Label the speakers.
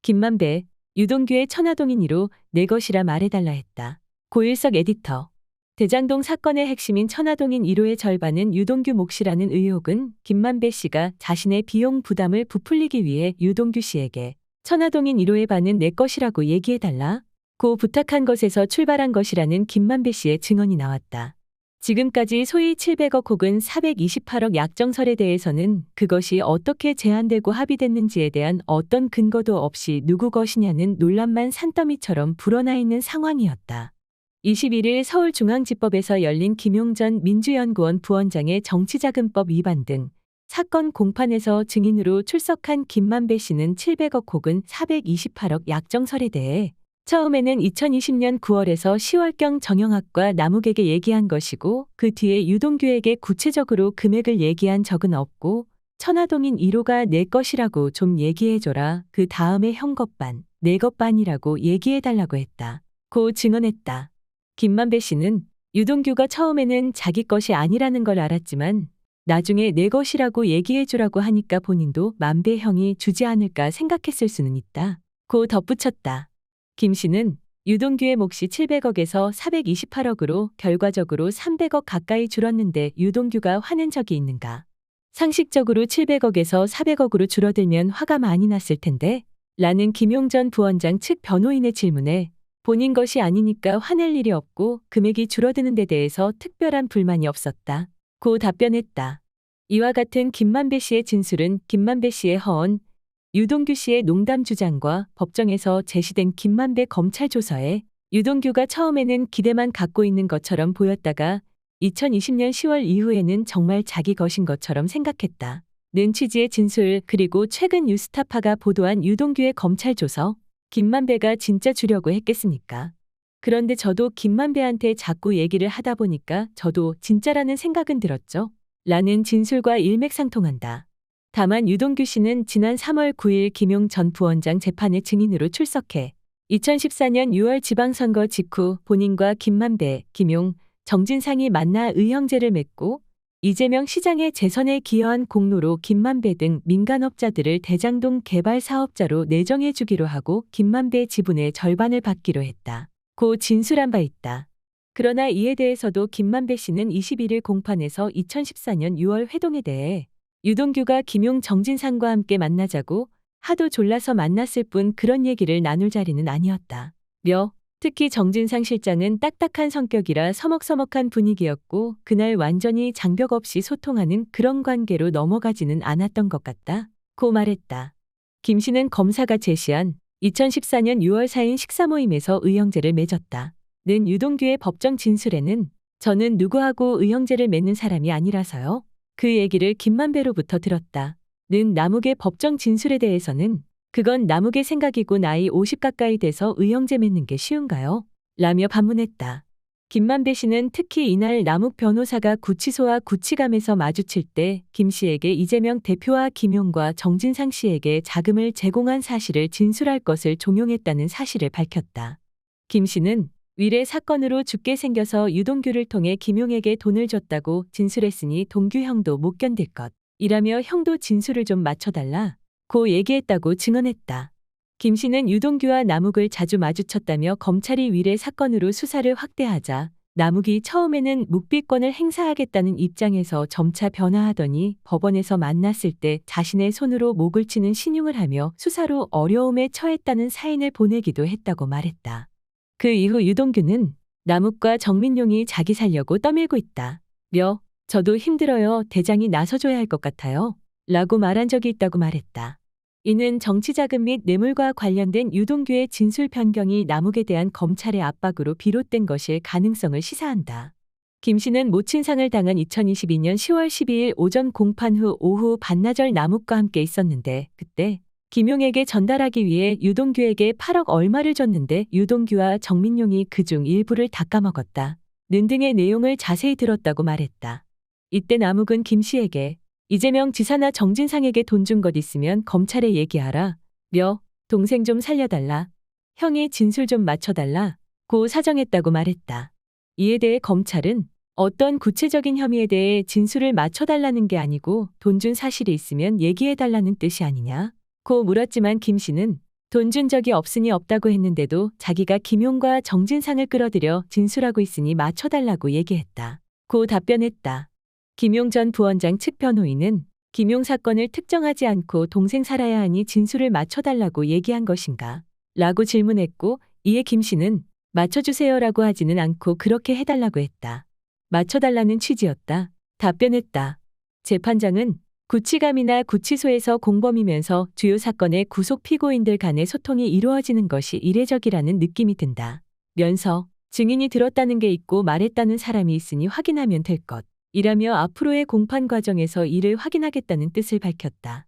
Speaker 1: 김만배, 유동규의 천화동인 1호 내 것이라 말해달라 했다. 고일석 에디터. 대장동 사건의 핵심인 천화동인 1호의 절반은 유동규 몫이라는 의혹은 김만배 씨가 자신의 비용 부담을 부풀리기 위해 유동규 씨에게 천화동인 1호의 반은 내 것이라고 얘기해달라 고 부탁한 것에서 출발한 것이라는 김만배 씨의 증언이 나왔다. 지금까지 소위 700억 혹은 428억 약정설에 대해서는 그것이 어떻게 제한되고 합의됐는지에 대한 어떤 근거도 없이 누구 것이냐는 논란만 산더미처럼 불어나 있는 상황이었다. 21일 서울중앙지법에서 열린 김용전 민주연구원 부원장의 정치자금법 위반 등 사건 공판에서 증인으로 출석한 김만배 씨는 700억 혹은 428억 약정설에 대해 처음에는 2020년 9월에서 10월경 정영학과 남욱에게 얘기한 것이고 그 뒤에 유동규에게 구체적으로 금액을 얘기한 적은 없고 천화동인 1호가 내 것이라고 좀 얘기해줘라. 그 다음에 형 것반, 내 것반이라고 얘기해달라고 했다. 고 증언했다. 김만배 씨는 유동규가 처음에는 자기 것이 아니라는 걸 알았지만 나중에 내 것이라고 얘기해주라고 하니까 본인도 만배 형이 주지 않을까 생각했을 수는 있다. 고 덧붙였다. 김 씨는 유동규의 몫이 700억에서 428억으로 결과적으로 300억 가까이 줄었는데 유동규가 화낸 적이 있는가? 상식적으로 700억에서 400억으로 줄어들면 화가 많이 났을 텐데? 라는 김용전 부원장 측 변호인의 질문에 본인 것이 아니니까 화낼 일이 없고 금액이 줄어드는 데 대해서 특별한 불만이 없었다. 고 답변했다. 이와 같은 김만배 씨의 진술은 김만배 씨의 허언, 유동규 씨의 농담 주장과 법정에서 제시된 김만배 검찰 조서에 유동규가 처음에는 기대만 갖고 있는 것처럼 보였다가 2020년 10월 이후에는 정말 자기 것인 것처럼 생각했다. 는 취지의 진술 그리고 최근 뉴스타파가 보도한 유동규의 검찰 조서, 김만배가 진짜 주려고 했겠습니까? 그런데 저도 김만배한테 자꾸 얘기를 하다 보니까 저도 진짜라는 생각은 들었죠. 라는 진술과 일맥상통한다. 다만 유동규 씨는 지난 3월 9일 김용 전 부원장 재판에 증인으로 출석해 2014년 6월 지방선거 직후 본인과 김만배, 김용, 정진상이 만나 의형제를 맺고 이재명 시장의 재선에 기여한 공로로 김만배 등 민간업자들을 대장동 개발 사업자로 내정해 주기로 하고 김만배 지분의 절반을 받기로 했다. 고 진술한 바 있다. 그러나 이에 대해서도 김만배 씨는 21일 공판에서 2014년 6월 회동에 대해 유동규가 김용 정진상과 함께 만나자고 하도 졸라서 만났을 뿐 그런 얘기를 나눌 자리는 아니었다. 특히 정진상 실장은 딱딱한 성격이라 서먹서먹한 분위기였고 그날 완전히 장벽 없이 소통하는 그런 관계로 넘어가지는 않았던 것 같다. 고 말했다. 김 씨는 검사가 제시한 2014년 6월 4일 식사 모임에서 의형제를 맺었다. 는 유동규의 법정 진술에는 저는 누구하고 의형제를 맺는 사람이 아니라서요. 그 얘기를 김만배로부터 들었다. 는 남욱의 법정 진술에 대해서는 그건 남욱의 생각이고 나이 50 가까이 돼서 의형제 맺는 게 쉬운가요? 라며 반문했다. 김만배 씨는 특히 이날 남욱 변호사가 구치소와 구치감에서 마주칠 때 김 씨에게 이재명 대표와 김용과 정진상 씨에게 자금을 제공한 사실을 진술할 것을 종용했다는 사실을 밝혔다. 김 씨는 위례 사건으로 죽게 생겨서 유동규를 통해 김용에게 돈을 줬다고 진술했으니 동규 형도 못 견딜 것 이라며 형도 진술을 좀 맞춰달라 고 얘기했다고 증언했다. 김 씨는 유동규와 남욱을 자주 마주쳤다며 검찰이 위례 사건으로 수사를 확대하자 남욱이 처음에는 묵비권을 행사하겠다는 입장에서 점차 변화하더니 법원에서 만났을 때 자신의 손으로 목을 치는 신용을 하며 수사로 어려움에 처했다는 사인을 보내기도 했다고 말했다. 그 이후 유동규는 남욱과 정민용이 자기 살려고 떠밀고 있다. 저도 힘들어요. 대장이 나서줘야 할 것 같아요. 라고 말한 적이 있다고 말했다. 이는 정치자금 및 뇌물과 관련된 유동규의 진술 변경이 남욱에 대한 검찰의 압박으로 비롯된 것일 가능성을 시사한다. 김 씨는 모친상을 당한 2022년 10월 12일 오전 공판 후 오후 반나절 남욱과 함께 있었는데 그때 김용에게 전달하기 위해 유동규에게 8억 얼마를 줬는데 유동규와 정민용이 그중 일부를 다 까먹었다. 는 등의 내용을 자세히 들었다고 말했다. 이때 남욱은 김 씨에게 이재명 지사나 정진상에게 돈 준 것 있으면 검찰에 얘기하라. 동생 좀 살려달라. 형이 진술 좀 맞춰달라. 고 사정했다고 말했다. 이에 대해 검찰은 어떤 구체적인 혐의에 대해 진술을 맞춰달라는 게 아니고 돈 준 사실이 있으면 얘기해달라는 뜻이 아니냐? 고 물었지만 김 씨는 돈 준 적이 없으니 없다고 했는데도 자기가 김용과 정진상을 끌어들여 진술하고 있으니 맞춰달라고 얘기했다. 고 답변했다. 김용 전 부원장 측 변호인은 김용 사건을 특정하지 않고 동생 살아야 하니 진술을 맞춰달라고 얘기한 것인가? 라고 질문했고, 이에 김 씨는 맞춰주세요라고 하지는 않고 그렇게 해달라고 했다. 맞춰달라는 취지였다. 답변했다. 재판장은 구치감이나 구치소에서 공범이면서 주요 사건의 구속 피고인들 간의 소통이 이루어지는 것이 이례적이라는 느낌이 든다. 면서 증인이 들었다는 게 있고 말했다는 사람이 있으니 확인하면 될 것. 이라며 앞으로의 공판 과정에서 이를 확인하겠다는 뜻을 밝혔다.